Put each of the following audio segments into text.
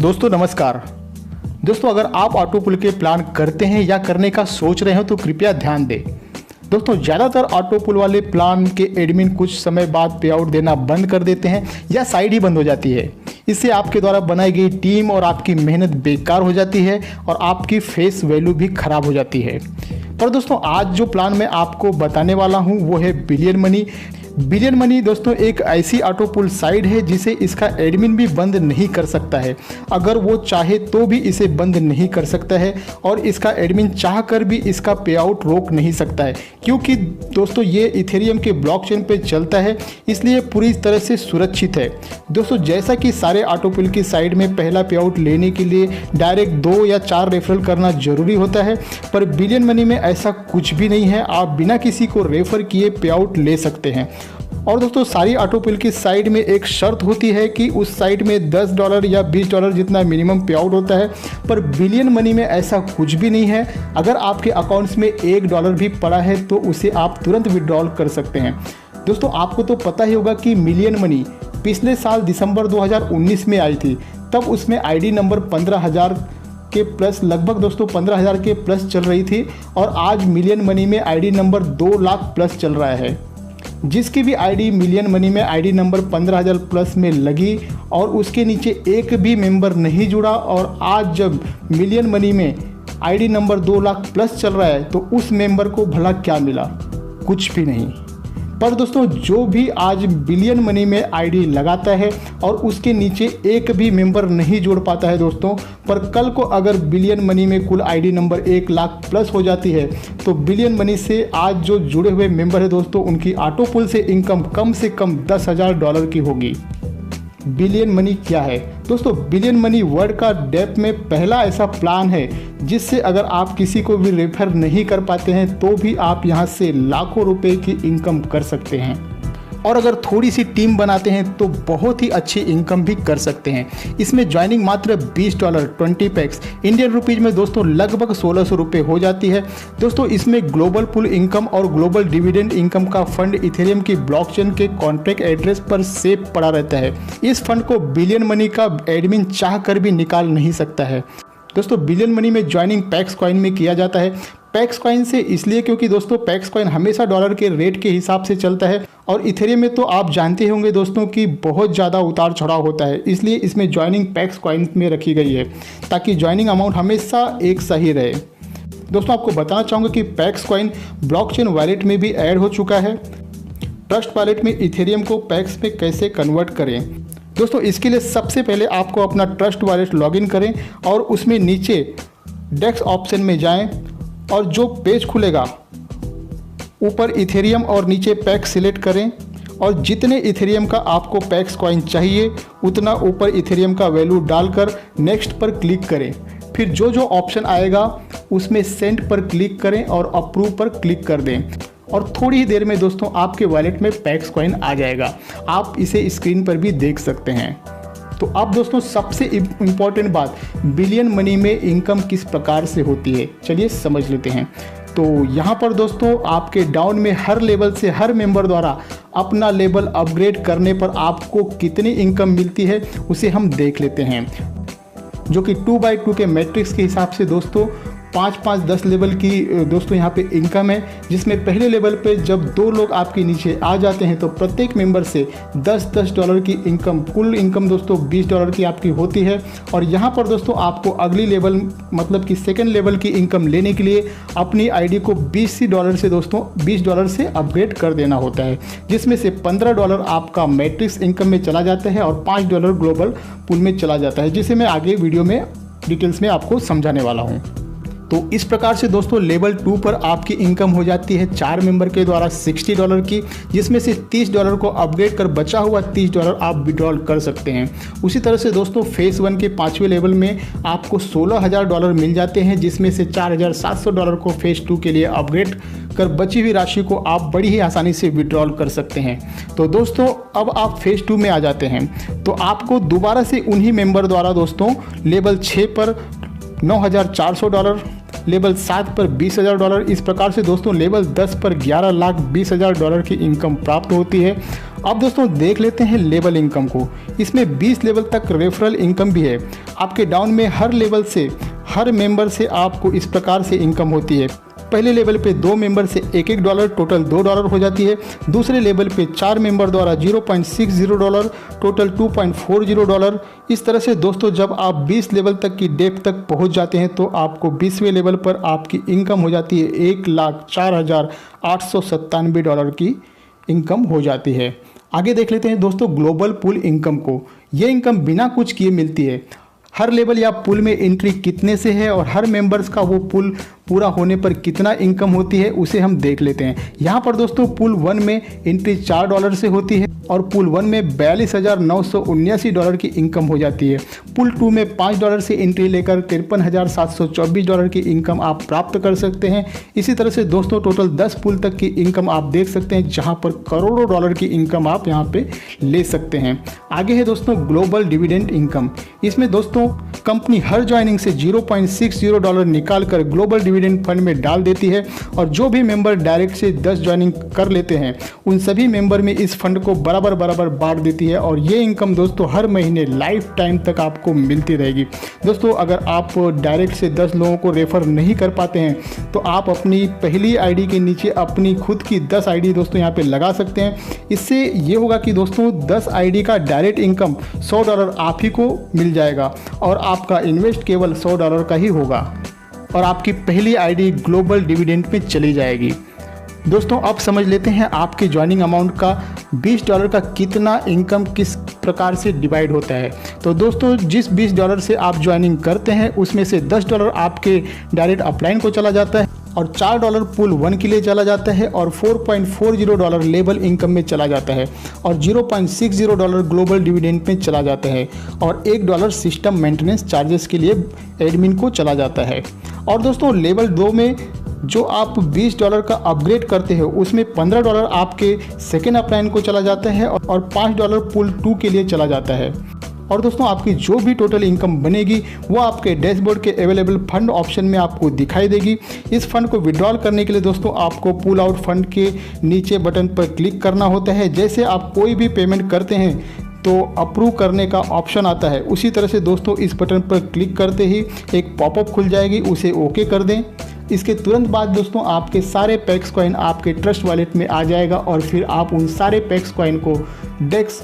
दोस्तों नमस्कार। दोस्तों अगर आप ऑटो पुल के प्लान करते हैं या करने का सोच रहे हो तो कृपया ध्यान दें। दोस्तों ज़्यादातर ऑटो पुल वाले प्लान के एडमिन कुछ समय बाद पे आउट देना बंद कर देते हैं या साइड ही बंद हो जाती है। इससे आपके द्वारा बनाई गई टीम और आपकी मेहनत बेकार हो जाती है और आपकी फेस वैल्यू भी खराब हो जाती है। पर दोस्तों आज जो प्लान मैं आपको बताने वाला हूँ वो है बिलियन मनी। बिलियन मनी दोस्तों एक ऐसी ऑटो पुल साइट है जिसे इसका एडमिन भी बंद नहीं कर सकता है। अगर वो चाहे तो भी इसे बंद नहीं कर सकता है और इसका एडमिन चाह कर भी इसका पे आउट रोक नहीं सकता है, क्योंकि दोस्तों ये इथेरियम के ब्लॉकचेन पे चलता है, इसलिए पूरी तरह से सुरक्षित है। दोस्तों जैसा कि सारे ऑटो पुल की साइट में पहला पे आउट लेने के लिए डायरेक्ट 2 या 4 रेफरल करना जरूरी होता है, पर बिलियन मनी में ऐसा कुछ भी नहीं है। आप बिना किसी को रेफर किए पे आउट ले सकते हैं। और दोस्तों सारी ऑटो पुल की साइट में एक शर्त होती है कि उस साइट में $10 या $20 जितना मिनिमम पे आउट होता है, पर बिलियन मनी में ऐसा कुछ भी नहीं है। अगर आपके अकाउंट्स में $1 भी पड़ा है तो उसे आप तुरंत विड्रॉल कर सकते हैं। दोस्तों आपको तो पता ही होगा कि मिलियन मनी पिछले साल दिसंबर 2019 में आई थी, तब उसमें आईडी नंबर 15,000 के प्लस, लगभग दोस्तों 15,000 के प्लस चल रही थी, और आज मिलियन मनी में आईडी नंबर 2 लाख प्लस चल रहा है। जिसकी भी आईडी मिलियन मनी में आईडी नंबर 15,000 प्लस में लगी और उसके नीचे एक भी मेंबर नहीं जुड़ा, और आज जब मिलियन मनी में आईडी नंबर 2 लाख प्लस चल रहा है तो उस मेंबर को भला क्या मिला? कुछ भी नहीं। पर दोस्तों जो भी आज बिलियन मनी में आईडी लगाता है और उसके नीचे एक भी मेंबर नहीं जोड़ पाता है दोस्तों, पर कल को अगर बिलियन मनी में कुल आईडी नंबर 1 लाख प्लस हो जाती है तो बिलियन मनी से आज जो जुड़े हुए मेंबर है दोस्तों, उनकी ऑटो पुल से इनकम कम से कम $10,000 की होगी। बिलियन मनी क्या है दोस्तों? बिलियन मनी वर्ल्ड का डेप्थ में पहला ऐसा प्लान है जिससे अगर आप किसी को भी रेफर नहीं कर पाते हैं तो भी आप यहां से लाखों रुपए की इनकम कर सकते हैं, और अगर थोड़ी सी टीम बनाते हैं तो बहुत ही अच्छी इनकम भी कर सकते हैं। इसमें ज्वाइनिंग मात्र $20 20 पैक्स इंडियन रुपीज में दोस्तों लगभग 1,600 रुपये हो जाती है। दोस्तों इसमें ग्लोबल पुल इनकम और ग्लोबल डिविडेंड इनकम का फंड इथेरियम की ब्लॉकचेन के कॉन्ट्रैक्ट एड्रेस पर सेव पड़ा रहता है। इस फंड को बिलियन मनी का एडमिन चाह कर भी निकाल नहीं सकता है। दोस्तों बिलियन मनी में ज्वाइनिंग पैक्स कॉइन में किया जाता है। पैक्स कॉइन से इसलिए क्योंकि दोस्तों पैक्स कॉइन हमेशा डॉलर के रेट के हिसाब से चलता है, और इथेरियम में तो आप जानते होंगे दोस्तों कि बहुत ज़्यादा उतार चढ़ाव होता है, इसलिए इसमें ज्वाइनिंग पैक्स कॉइन में रखी गई है ताकि ज्वाइनिंग अमाउंट हमेशा एक सही रहे। दोस्तों आपको बताना चाहूँगा कि पैक्स कॉइन ब्लॉकचेन वॉलेट में भी ऐड हो चुका है। ट्रस्ट वॉलेट में इथेरियम को पैक्स में कैसे कन्वर्ट करें? दोस्तों इसके लिए सबसे पहले आपको अपना ट्रस्ट वॉलेट लॉगिन करें और उसमें नीचे डेस्क ऑप्शन में जाएं और जो पेज खुलेगा ऊपर इथेरियम और नीचे पैक्स सिलेक्ट करें, और जितने इथेरियम का आपको पैक्स कॉइन चाहिए उतना ऊपर इथेरियम का वैल्यू डालकर नेक्स्ट पर क्लिक करें। फिर जो जो ऑप्शन आएगा उसमें सेंड पर क्लिक करें और अप्रूव पर क्लिक कर दें, और थोड़ी ही देर में दोस्तों आपके वॉलेट में पैक्स कॉइन आ जाएगा। आप इसे स्क्रीन पर भी देख सकते हैं। तो अब दोस्तों सबसे इम्पॉर्टेंट बात, बिलियन मनी में इनकम किस प्रकार से होती है, चलिए समझ लेते हैं। तो यहाँ पर दोस्तों आपके डाउन में हर लेवल से हर मेंबर द्वारा अपना लेवल अपग्रेड करने पर आपको कितनी इनकम मिलती है उसे हम देख लेते हैं, जो कि 2x2 के मैट्रिक्स के हिसाब से दोस्तों 5-5-10 लेवल की दोस्तों यहाँ पे इनकम है, जिसमें पहले लेवल पे जब 2 लोग आपके नीचे आ जाते हैं तो प्रत्येक मेंबर से $10 की इनकम, कुल इनकम दोस्तों $20 की आपकी होती है। और यहाँ पर दोस्तों आपको अगली लेवल मतलब कि सेकंड लेवल की इनकम लेने के लिए अपनी आईडी को $20 से दोस्तों $20 से अपग्रेड कर देना होता है, जिसमें से $15 आपका मैट्रिक्स इनकम में चला जाता है और $5 ग्लोबल पुल में चला जाता है, जिसे मैं आगे वीडियो में डिटेल्स में आपको समझाने वाला हूँ। तो इस प्रकार से दोस्तों लेवल 2 पर आपकी इनकम हो जाती है 4 मेंबर के द्वारा $60 की, जिसमें से $30 को अपग्रेड कर बचा हुआ $30 आप विड्रॉल कर सकते हैं। उसी तरह से दोस्तों फेज़ 1 के 5वें लेवल में आपको $16,000 मिल जाते हैं, जिसमें से $4,700 को फेज़ 2 के लिए अपग्रेड कर बची हुई राशि को आप बड़ी ही आसानी से विड्रॉल कर सकते हैं। तो दोस्तों अब आप फेज़ 2 में आ जाते हैं, तो आपको दोबारा से उन्हीं मेंबर द्वारा दोस्तों लेवल 6 पर $9,400, लेवल 7 पर $20,000, इस प्रकार से दोस्तों लेवल 10 पर $11,20,000 की इनकम प्राप्त होती है। अब दोस्तों देख लेते हैं लेवल इनकम को। इसमें 20 लेवल तक रेफरल इनकम भी है। आपके डाउन में हर लेवल से, हर मेंबर से आपको इस प्रकार से इनकम होती है। पहले लेवल पे 2 मेंबर से $1 टोटल $2 हो जाती है। दूसरे लेवल पे 4 मेंबर द्वारा $0.60 टोटल $2.40। इस तरह से दोस्तों जब आप 20 लेवल तक की डेप्थ तक पहुंच जाते हैं तो आपको 20वें लेवल पर आपकी इनकम हो जाती है $1,04,897 की इनकम हो जाती है। आगे देख लेते हैं दोस्तों ग्लोबल पूल इनकम को। ये इनकम बिना कुछ किए मिलती है। हर लेवल या पुल में एंट्री कितने से है और हर मेंबर्स का वो पुल पूरा होने पर कितना इनकम होती है उसे हम देख लेते हैं। यहाँ पर दोस्तों पुल 1 में एंट्री $4 से होती है और पुल 1 में $42,979 की इनकम हो जाती है। पुल 2 में $5 से एंट्री लेकर $53,724 की इनकम आप प्राप्त कर सकते हैं। इसी तरह से दोस्तों टोटल 10 पुल तक की इनकम आप देख सकते हैं, जहाँ पर करोड़ों डॉलर की इनकम आप यहाँ पे ले सकते हैं। आगे है दोस्तों ग्लोबल डिविडेंड इनकम। इसमें दोस्तों कंपनी हर ज्वाइनिंग से $0.60 निकाल कर ग्लोबल डिविडेंड फंड में डाल देती है और जो भी मेंबर डायरेक्ट से 10 ज्वाइनिंग कर लेते हैं उन सभी मेंबर में इस फंड को बराबर बांट देती है और ये इनकम दोस्तों हर महीने लाइफ टाइम तक आपको मिलती रहेगी। दोस्तों अगर आप डायरेक्ट से 10 लोगों को रेफर नहीं कर पाते हैं तो आप अपनी पहली आईडी के नीचे अपनी खुद की 10 आईडी दोस्तों यहाँ पे लगा सकते हैं। इससे ये होगा कि दोस्तों 10 आईडी का डायरेक्ट इनकम $100 आप ही को मिल जाएगा और आपका इन्वेस्ट केवल $100 का ही होगा और आपकी पहली आईडी ग्लोबल डिविडेंड में चली जाएगी। दोस्तों अब समझ लेते हैं आपके ज्वाइनिंग अमाउंट का $20 का कितना इनकम किस प्रकार से डिवाइड होता है। तो दोस्तों जिस $20 से आप ज्वाइनिंग करते हैं उसमें से $10 आपके डायरेक्ट अपलाइन को चला जाता है और $4 पुल 1 के लिए चला जाता है और $4.40 लेवल इनकम में चला जाता है और $0.60 ग्लोबल डिविडेंड में चला जाता है और $1 सिस्टम मेंटेनेंस चार्जेस के लिए एडमिन को चला जाता है। और दोस्तों लेवल 2 में जो आप $20 का अपग्रेड करते हो उसमें $15 आपके सेकेंड अपलाइन को चला जाता है और $5 पुल 2 के लिए चला जाता है। और दोस्तों आपकी जो भी टोटल इनकम बनेगी वो आपके डैशबोर्ड के अवेलेबल फंड ऑप्शन में आपको दिखाई देगी। इस फंड को विड्रॉल करने के लिए दोस्तों आपको पुल आउट फंड के नीचे बटन पर क्लिक करना होता है। जैसे आप कोई भी पेमेंट करते हैं तो अप्रूव करने का ऑप्शन आता है, उसी तरह से दोस्तों इस बटन पर क्लिक करते ही एक पॉपअप खुल जाएगी, उसे ओके कर दें। इसके तुरंत बाद दोस्तों आपके सारे पैक्स कॉइन आपके ट्रस्ट वॉलेट में आ जाएगा और फिर आप उन सारे पैक्स कॉइन को डेक्स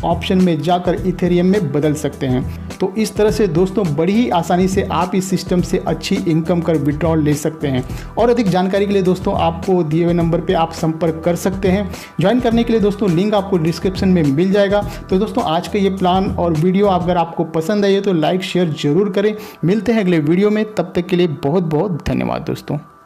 ऑप्शन में जाकर इथेरियम में बदल सकते हैं। तो इस तरह से दोस्तों बड़ी ही आसानी से आप इस सिस्टम से अच्छी इनकम कर विड्रॉल ले सकते हैं। और अधिक जानकारी के लिए दोस्तों आपको दिए हुए नंबर पे आप संपर्क कर सकते हैं। ज्वाइन करने के लिए दोस्तों लिंक आपको डिस्क्रिप्शन में मिल जाएगा। तो दोस्तों आज का ये प्लान और वीडियो अगर आपको पसंद आई है तो लाइक शेयर जरूर करें। मिलते हैं अगले वीडियो में, तब तक के लिए बहुत बहुत धन्यवाद दोस्तों।